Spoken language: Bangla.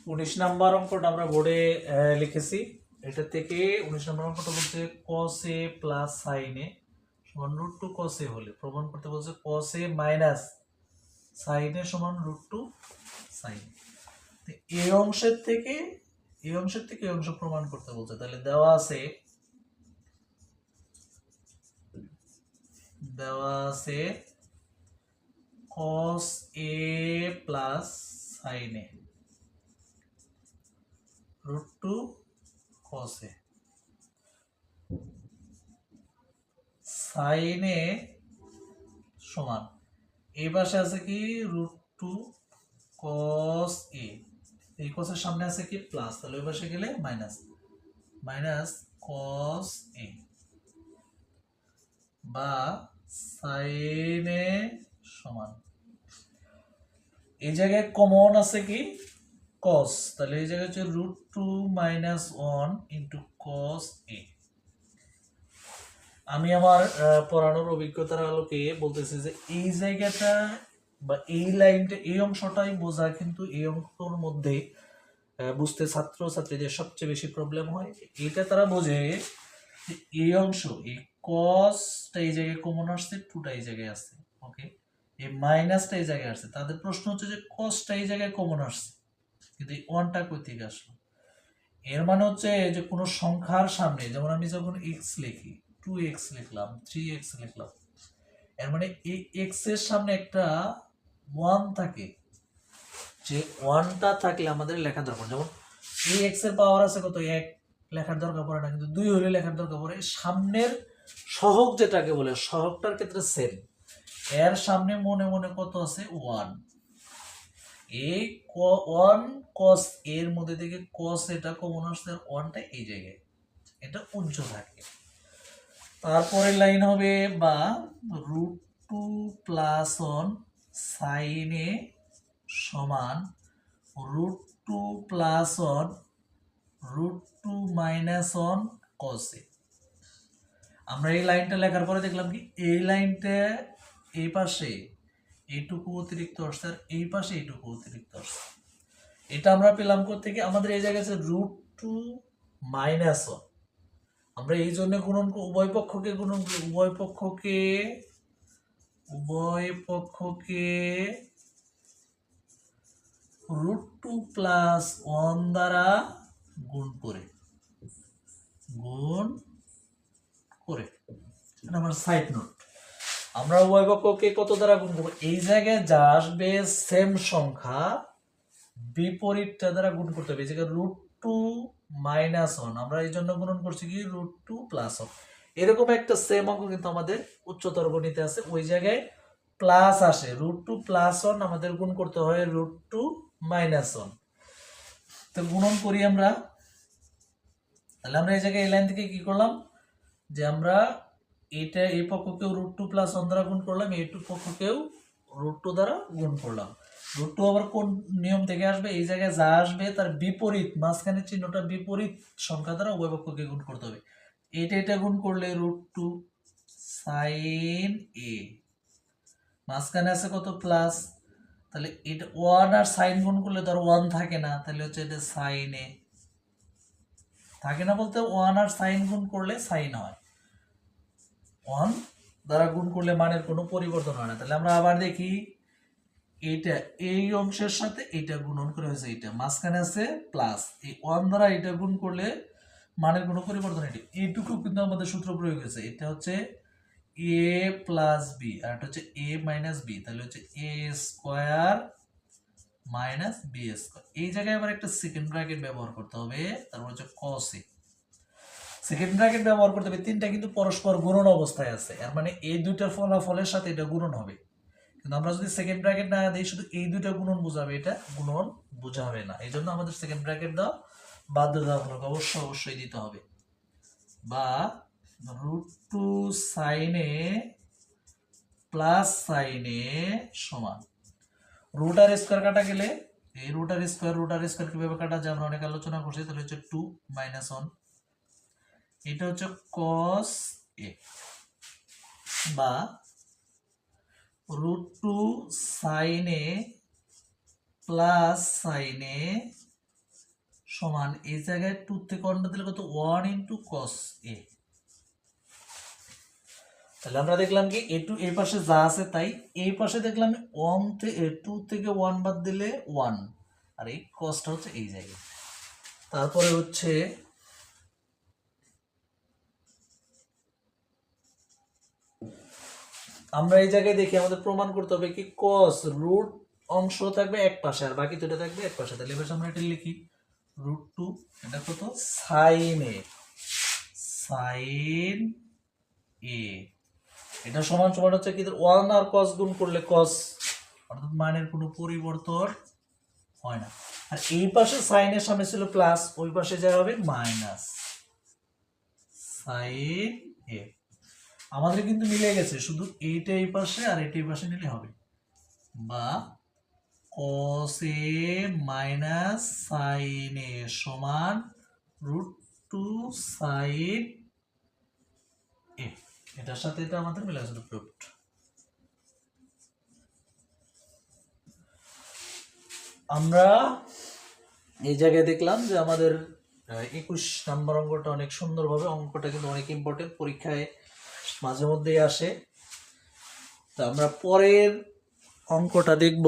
19 নাম্বার অঙ্কটা আমরা বোর্ডে লিখেছি। এটা থেকে 19 নাম্বার অঙ্কটা বলছে cos a plus sin a সমান √2 cos a হলে প্রমাণ করতে বলছে cos a minus sin a সমান √2 sin a। তো এই অংশের থেকে এই অংশ প্রমাণ করতে বলছে। তাহলে দেওয়া আছে cos a plus sin a √2 cos a sin a সমান এই পাশে আছে কি √2 cos a, এই cos এর সামনে আছে কি প্লাস, তাহলে ওই পাশে গেলে মাইনাস cos a বা sin a সমান এই জায়গায় কমন আছে কি cos, তাহলে এই জায়গায় হচ্ছে √2 মাইনাস 1 ইন্টু cos a। আমি আমার পড়ানোর অভিজ্ঞতার আলোকে বলতেছি যে এই জায়গাটা বা এই লাইনটা এই অংশটাই বোঝা, কিন্তু এই অঙ্কর মধ্যে বুঝতে ছাত্রছাত্রীদের সবচেয়ে বেশি প্রবলেম হয়। এটা তারা বোঝে এই অংশ, এই কসটা এই জায়গায় কমন আসছে, টুটা এই জায়গায় আসছে, ওকে, এই মাইনাসটা এই জায়গায় আসছে। তাদের প্রশ্ন হচ্ছে যে কসটা এই জায়গায় কমন আসছে, কিন্তু এই ওয়ানটা কই থেকে আসলো। এর মানে হচ্ছে যে কোনো সংখ্যার সামনে, যেমন আমি যখন এক্স লিখি 2x লিখলাম 3x লিখলাম, এর মানে এই x এর সামনে একটা 1 থাকে, যে 1টা থাকলে আমাদের লেখা দরকার। যেমন এই x এর পাওয়ার আছে কত 1, লেখার দরকার পড়ে না, কিন্তু 2 হলে লেখার দরকার পড়ে। সামনের সহগ যেটাকে বলে সহগটার ক্ষেত্রে সেম, এর সামনে মনে মনে কত আছে 1, এই 1 cos এর মধ্যে থেকে cos এটা কমন আসছে, 1টা এই জায়গায়, এটা উজ্জ থাকে। তারপরের লাইন হবে বা √2 প্লাস 1 sin a সমান √2 প্লাস 1 √2 মাইনাস 1 cos a। আমরা এই লাইনটা লেখার পরে দেখলাম কি এই লাইনটা এই পাশে এইটুকু অতিরিক্ত আসছে আর এই পাশে এইটুকু অতিরিক্ত আসছে। এটা আমরা পেলাম কোত্থেকে, আমাদের এই জায়গায় আছে √2 মাইনাস 1, আমরা এই জন্য গুণন উভয় পক্ষকে √2 প্লাস 1 দ্বারা গুণ করে আমার সাইড নোট, আমরা উভয় পক্ষকে কত দ্বারা গুণ করবো, এই জায়গায় যা আসবে সেম সংখ্যা বিপরীতটা দ্বারা গুণ করতে হবে। এই জায়গায় √2 মাইনাস 1 আমরা এই জন্য গুণন করছি কি √2 প্লাস 1। এরকম একটা সেম অঙ্ক কিন্তু আমাদের উচ্চতর গণিতে আছে, ওই জায়গায় প্লাস আসে, √2 প্লাস 1 আমাদের গুণ করতে হয় √2 মাইনাস 1। তো গুণন করি আমরা, তাহলে আমরা এই জায়গায় এই লাইন থেকে কি করলাম যে আমরা এটা এই পক্ষকেও √2 প্লাস 1 দ্বারা গুণ করলাম, এই পক্ষকেও √2 দ্বারা গুণ করলাম। √2 আবার কোন নিয়ম থেকে আসবে, এই জায়গায় যা আসবে তার বিপরীত, মাঝখানে চিহ্নটা বিপরীত সংখ্যা দ্বারা উভয় পক্ষকে গুণ করতে হবে। এটা গুণ করলে √2 sin a, মাঝখানে আছে কত প্লাস, তাহলে এটা 1 আর sin গুণ করলে ধর 1 থাকে না, তাহলে হচ্ছে এটা sin a থাকে না, বলতে 1 আর sin গুণ করলে sin হয়, 1 দ্বারা গুণ করলে মানের কোনো পরিবর্তন হয় না। তাহলে আমরা আবার দেখি এইটা এই অংশের সাথে এইটা গুণন করে হয়েছে, এইটা মাঝখানে আছে প্লাস, এই 1 দ্বারা এটা গুণ করলে মানের কোনো পরিবর্তন হয় না, এইটুকু কিন্তু আমাদের সূত্র প্রয়োগ হয়েছে। এটা হচ্ছে a প্লাস b আর এটা হচ্ছে a মাইনাস b, তাহলে হচ্ছে a square minus b square. এই জায়গায় আবার একটা সেকেন্ড ব্র্যাকেট ব্যবহার করতে হবে, তারপর হচ্ছে cos a, সেকেন্ড ব্র্যাকেট ব্যবহার করতে হবে, তিনটা কিন্তু পরস্পর গুণন অবস্থায় আছে, এর মানে এই দুইটার ফলাফলের সাথে এটা গুণন হবে। কিন্তু আমরা যদি সেকেন্ড ব্র্যাকেট না দিই, শুধু এই দুইটা গুণন বোঝাবে, এটা গুণন বোঝাবে না, এই জন্য আমাদের সেকেন্ড ব্র্যাকেট দাও বাধ্যতামূলক, অবশ্যই দিতে হবে। বা √2 sin a plus sin a সমান রুট আর স্কয়ার কাটা গেলে এই রুট আর স্কয়ার কিভাবে কাটা যায় আমরা অনেক আলোচনা করছি, তাহলে হচ্ছে 2 মাইনাস 1, এটা হচ্ছে cos a বা √2 sin a plus sin a সমান এই জায়গায় 2 থেকে 1 দিলে কত 1 ইনটু cos a। তাহলে আমরা দেখলাম কি a2 এই পাশে যা আছে তাই, এই পাশে দেখলাম 1 থেকে 2 থেকে 1 বাদ দিলে 1, আর এই cosটা হচ্ছে এই জায়গায়। তারপরে হচ্ছে আমরা এই জায়গায় দেখি আমাদের প্রমাণ করতে হবে কি cos রুট অংশ থাকবে এক পাশে আর বাকি দুটো থাকবে এক পাশে। তাহলে এবার আমরা এটা লিখি √2, এটা কত sin a, sin a, এটা সমান সমান হচ্ছে কি 1 আর cos গুণ করলে cos, অর্থাৎ মানের কোনো পরিবর্তন হয় না। আর এই পাশে sin এর সামনে ছিল প্লাস, ওই পাশে যা হবে মাইনাস sin a। আমাদের কিন্তু মিলে গেছে, শুধু এইটা এই পাশে আর এটা এই পাশে নিলে হবে, বা cos a minus sin a সমান √2 sin a। এটার সাথে এটা আমাদের মিলে গেছে, প্রুফড। আমরা এই জায়গায় দেখলাম যে আমাদের 21 নম্বর অঙ্কটা অনেক সুন্দরভাবে, অঙ্কটা কিন্তু অনেক ইম্পর্টেন্ট, পরীক্ষায় মাঝে মধ্যেই আসে। তো আমরা পরের অঙ্কটা দেখব।